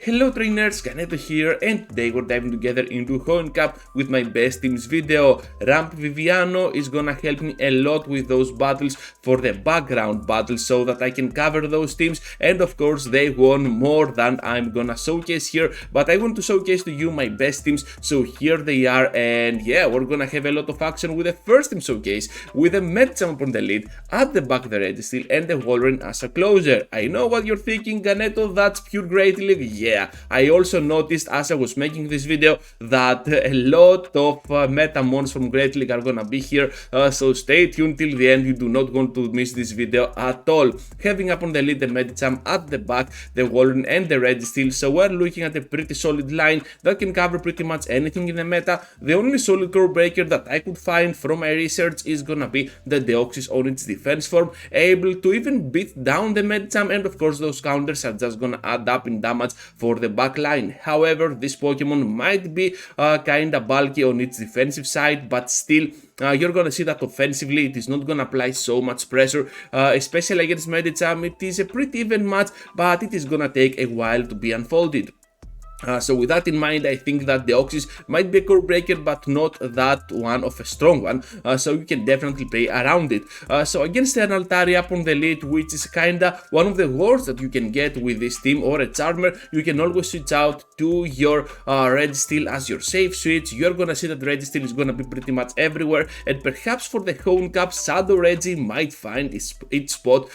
Hello trainers, Kaneto here, and today we're diving together into Hoenn Cup with my best teams video. Ramp Viviano is gonna help me a lot with those battles for the background battles so that I can cover those teams, and of course they won more than I'm gonna showcase here, but I want to showcase to you my best teams, so here they are. And yeah, we're gonna have a lot of action with the first team showcase with the Medicham on the lead, at the back the Registeel and the Wolverine as a closer. I know what you're thinking, Kaneto, that's pure Great League. Yeah, I also noticed as I was making this video that a lot of meta mons from Great League are gonna be here, so stay tuned till the end. You do not want to miss this video at all. Having up on the lead the Medicham, at the back the Wolverine and the Registeel, so we're looking at a pretty solid line that can cover pretty much anything in the meta. The only solid core breaker that I could find from my research is gonna be the Deoxys on its defense form, able to even beat down the Medicham, and of course those counters are just gonna add up in damage for the backline. However, this Pokemon might be kinda bulky on its defensive side, but still you're gonna see that offensively it is not gonna apply so much pressure, especially against Medicham. It is a pretty even match, but it is gonna take a while to be unfolded. So with that in mind, I think that Deoxys might be a core breaker, but not that one of a strong one, so you can definitely play around it. So against an Altaria up on the lead, which is kinda one of the worst that you can get with this team, or a Charmer, you can always switch out to your Registeel as your safe switch. You're gonna see that Registeel is gonna be pretty much everywhere, and perhaps for the Hoenn Cup, Shadow Regi might find its spot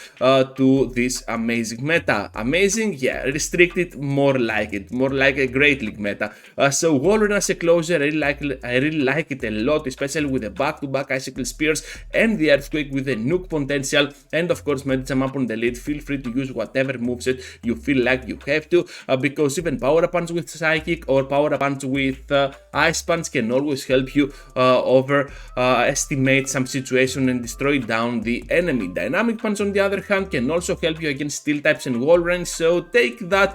to this amazing meta. Amazing? Yeah, restricted, more like it, more like a Great League meta. So Wolverine as a closer, I really like it a lot, especially with the back-to-back Icicle Spears and the Earthquake with the nuke potential, and of course Medicham up on the lead. Feel free to use whatever moveset you feel like you have to, because even Power Punch with Psychic or Power Punch with Ice Punch can always help you overestimate some situation and destroy down the enemy. Dynamic Punch on the other hand can also help you against Steel types and Wolverine, so take that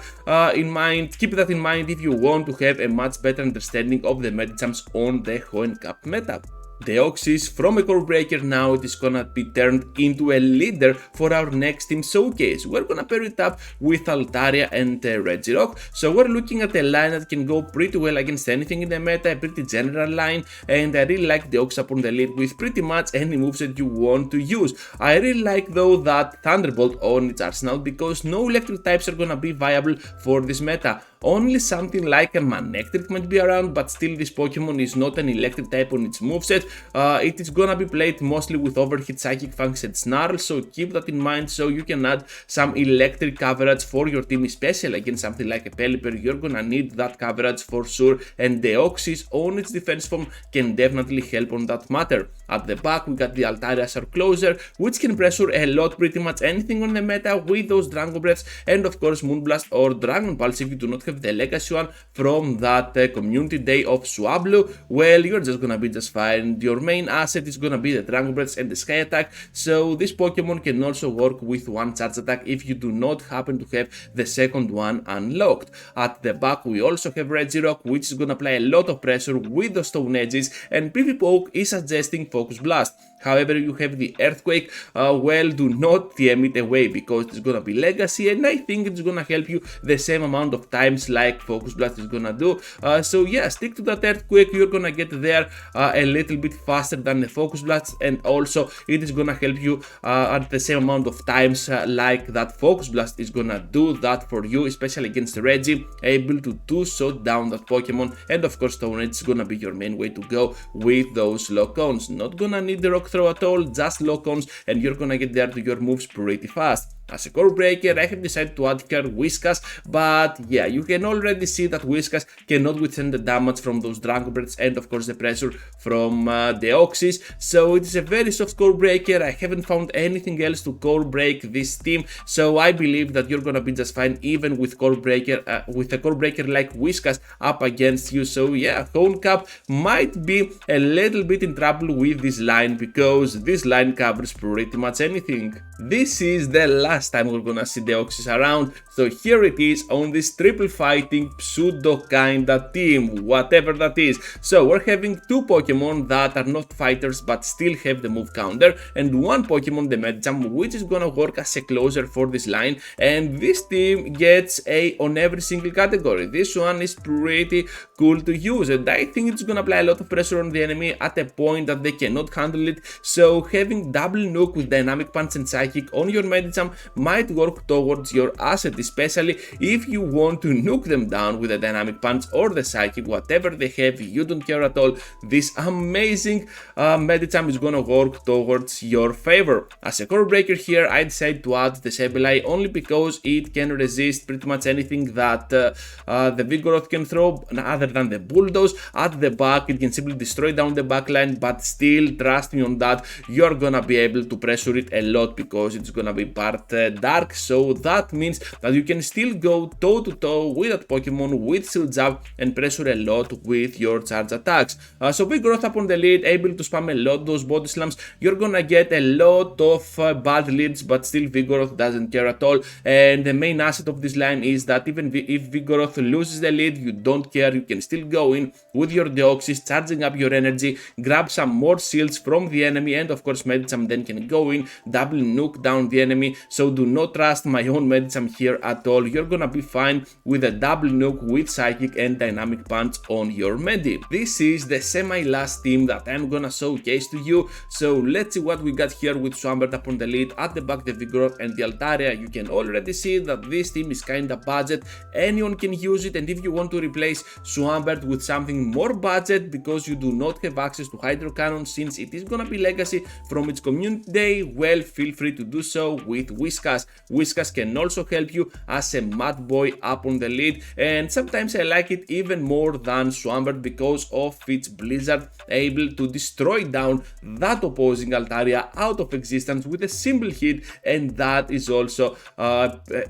in mind, keep that in mind if you want to have a much better understanding of the Medichams on the Hoenn Cup meta. Deoxys, from a core breaker now, it is gonna be turned into a leader for our next team showcase. We're gonna pair it up with Altaria and Regirock, so we're looking at a line that can go pretty well against anything in the meta, a pretty general line, and I really like Deoxys up on the lead with pretty much any moves that you want to use. I really like though that Thunderbolt on its arsenal, because no electric types are gonna be viable for this meta. Only something like a Manectric might be around, but still this Pokemon is not an electric type on its moveset. It is gonna be played mostly with Overheat, Psychic Fangs and Snarl, so keep that in mind, so you can add some electric coverage for your team, especially against something like a Pelipper. You're gonna need that coverage for sure, and Deoxys on its defense form can definitely help on that matter. At the back we got the Altaria as our closer, which can pressure a lot, pretty much anything on the meta with those Dragon Breaths, and of course Moonblast or Dragon Pulse if you do not have the legacy one from that community day of Swablu. Well, you're just gonna be just fine. Your main asset is gonna be the Dragon Breaths and the Sky Attack, so this Pokemon can also work with one charge attack if you do not happen to have the second one unlocked. At the back we also have Regirock, which is gonna apply a lot of pressure with the Stone Edges, and PvPoke is suggesting Focus Blast. However, you have the Earthquake, well, do not TM it away, because it's gonna be legacy, and I think it's gonna help you the same amount of times like Focus Blast is gonna do. So yeah, stick to that Earthquake, you're gonna get there a little bit faster than the Focus Blast, and also it is gonna help you at the same amount of times like that Focus Blast is gonna do that for you, especially against Reggie, able to two-shot down that Pokemon, and of course Stone Edge is gonna be your main way to go with those lock-ons. Not gonna need the Rock Throw at all, just lock-ons, and you're gonna get there to your moves pretty fast. As a core breaker, I have decided to add here Whiskas, but yeah, you can already see that Whiskas cannot withstand the damage from those Dragon Breaths and of course the pressure from Deoxys, so it is a very soft core breaker. I haven't found anything else to core break this team, so I believe that you're gonna be just fine even with core breaker, with a core breaker like Whiskas up against you. So yeah, Hoenn Cup might be a little bit in trouble with this line, because this line covers pretty much anything. This is the last last time we're gonna see Deoxys around. So here it is on this triple fighting pseudo kinda team, whatever that is. So we're having two Pokemon that are not fighters but still have the move counter, and one Pokemon, the Medicham, which is gonna work as a closer for this line, and this team gets A on every single category. This one is pretty cool to use, and I think it's gonna apply a lot of pressure on the enemy at a point that they cannot handle it. So having double nuke with dynamic punch and psychic on your Medicham might work towards your asset, especially if you want to nuke them down with a dynamic punch or the psychic, whatever they have, you don't care at all. This amazing Medicham is gonna work towards your favor. As a core breaker here, I decided to add the Sableye only because it can resist pretty much anything that the Vigoroth can throw other than the Bulldoze. At the back, it can simply destroy down the backline, but still, trust me on that, you're gonna be able to pressure it a lot because it's gonna be part dark. So that means that you can still go toe to toe with that Pokemon with Shield Jab and pressure a lot with your charge attacks. So Vigoroth up on the lead, able to spam a lot those body slams. You're gonna get a lot of bad leads, but still Vigoroth doesn't care at all. And the main asset of this line is that even if Vigoroth loses the lead, you don't care. You can still go in with your Deoxys, charging up your energy, grab some more shields from the enemy, and of course Medicham then can go in, double nuke down the enemy. So do not trust my own Medicham here at all. You're gonna be fine with a double nuke with psychic and dynamic punch on your Medi. This is the semi-last team that I'm gonna showcase to you. So let's see what we got here with Swampert up on the lead, at the back the Vigoroth and the Altaria. You can already see that this team is kinda budget, anyone can use it, and if you want to replace Swampert with something more budget because you do not have access to Hydro Cannon since it is gonna be legacy from its community day, well, feel free to do so with Whiskas. Whiskas can also help you as a Mad Boy up on the lead, and sometimes I like it even more than Swampert because of its Blizzard, able to destroy down that opposing Altaria out of existence with a simple hit, and that is also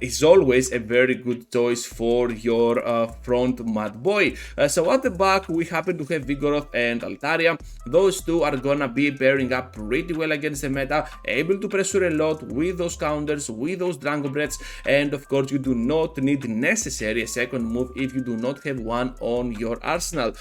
is always a very good choice for your front Mad Boy. So at the back we happen to have Vigoroth and Altaria. Those two are gonna be pairing up pretty well against the meta, able to pressure a lot with those counters, with those Dragon Breaths, and of course you do not need necessarily a second move if you do not have one on your arsenal,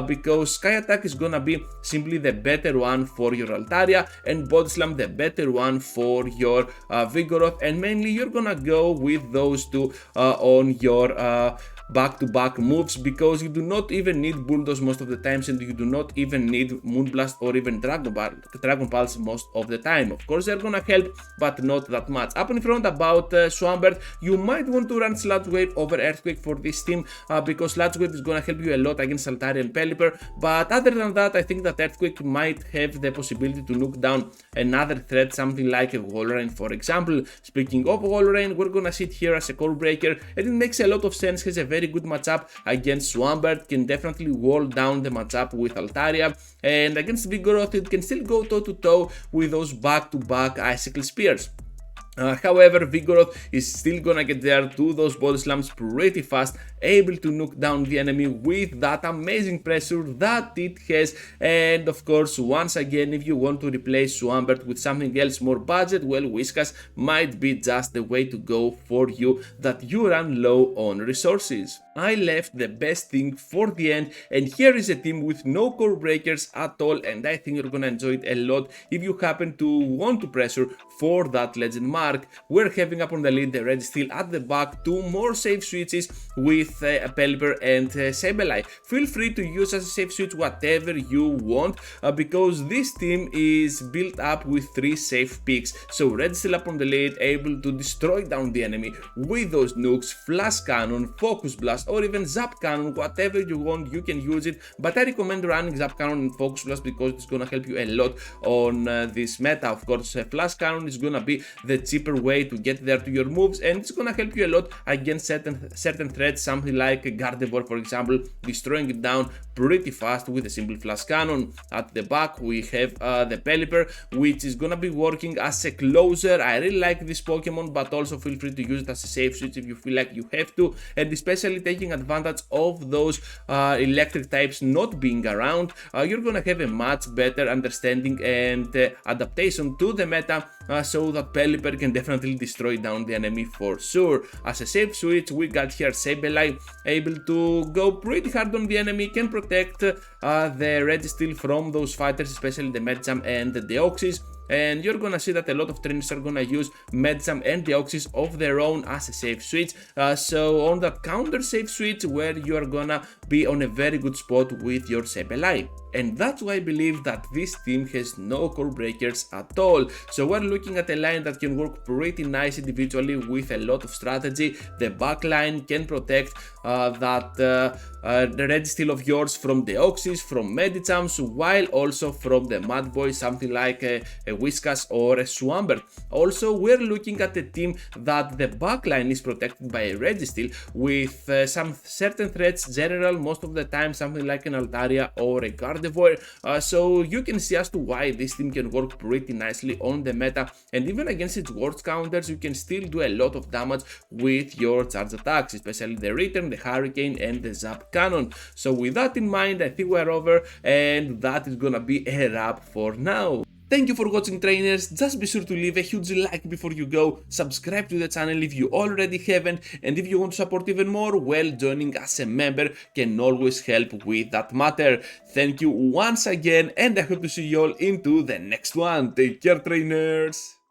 because Sky Attack is gonna be simply the better one for your Altaria, and Body Slam the better one for your Vigoroth, and mainly you're gonna go with those two on your back-to-back moves because you do not even need Bulldoze most of the times, and you do not even need Moonblast or even Dragon Pulse most of the time. Of course they're gonna help, but not that much. Up in front about Swampert, you might want to run Sludge Wave over Earthquake for this team because Sludge Wave is gonna help you a lot against Altaria and Pelipper, but other than that I think that Earthquake might have the possibility to nuke down another threat, something like a Walrein for example. Speaking of Walrein, we're gonna sit here as a core breaker, and it makes a lot of sense, has a very good matchup against Swampert, can definitely wall down the matchup with Altaria, and against Vigoroth it can still go toe to toe with those back-to-back Icicle Spears. However, Vigoroth is still gonna get there to those body slams pretty fast, able to nuke down the enemy with that amazing pressure that it has. And of course, once again, if you want to replace Swampert with something else more budget, well, Whiskas might be just the way to go for you that you run low on resources. I left the best thing for the end, and here is a team with no core breakers at all, and I think you're gonna enjoy it a lot if you happen to want to pressure for that legend mark. We're having up on the lead the Red Steel, at the back two more safe switches with Pelipper and Sableye. Feel free to use as a safe switch whatever you want because this team is built up with three safe picks. So Red Steel up on the lead, able to destroy down the enemy with those nukes, Flash Cannon, Focus Blast, or even Zap Cannon, whatever you want you can use it, but I recommend running Zap Cannon and Focus Blast because it's gonna help you a lot on this meta. Of course, Flash Cannon is gonna be the cheaper way to get there to your moves, and it's gonna help you a lot against certain threats, something like Gardevoir for example, destroying it down pretty fast with a simple flash cannon. At the back we have the Pelipper, which is gonna be working as a closer. I really like this Pokemon, but also feel free to use it as a safe switch if you feel like you have to, and especially taking advantage of those electric types not being around, you're gonna have a much better understanding and adaptation to the meta, so that Pelipper can definitely destroy down the enemy for sure. As a safe switch, we got here Sableye, able to go pretty hard on the enemy, can protect the Registeel from those fighters, especially the Medicham and the Deoxys. And you're gonna see that a lot of trainers are gonna use Medicham and Deoxys of their own as a safe switch. So on that counter safe switch, where you are gonna be on a very good spot with your Sableye. And that's why I believe that this team has no core breakers at all. So we're looking at a line that can work pretty nice individually with a lot of strategy. The back line can protect the Registeel of yours from Deoxys, from Medichams, while also from the Mad Boy, something like a Whiskas or a Swampert. Also, we're looking at a team that the backline is protected by a Registeel with some certain threats general, most of the time something like an Altaria or a Gardevoir. So you can see as to why this team can work pretty nicely on the meta, and even against its worst counters you can still do a lot of damage with your charge attacks, especially the Return, the Hurricane and the Zap Cannon. So with that in mind, I think we're over, and that is gonna be a wrap for now. Thank you for watching, trainers. Just be sure to leave a huge like before you go, subscribe to the channel if you already haven't, and if you want to support even more, well, joining as a member can always help with that matter. Thank you once again, and I hope to see you all into the next one. Take care, trainers!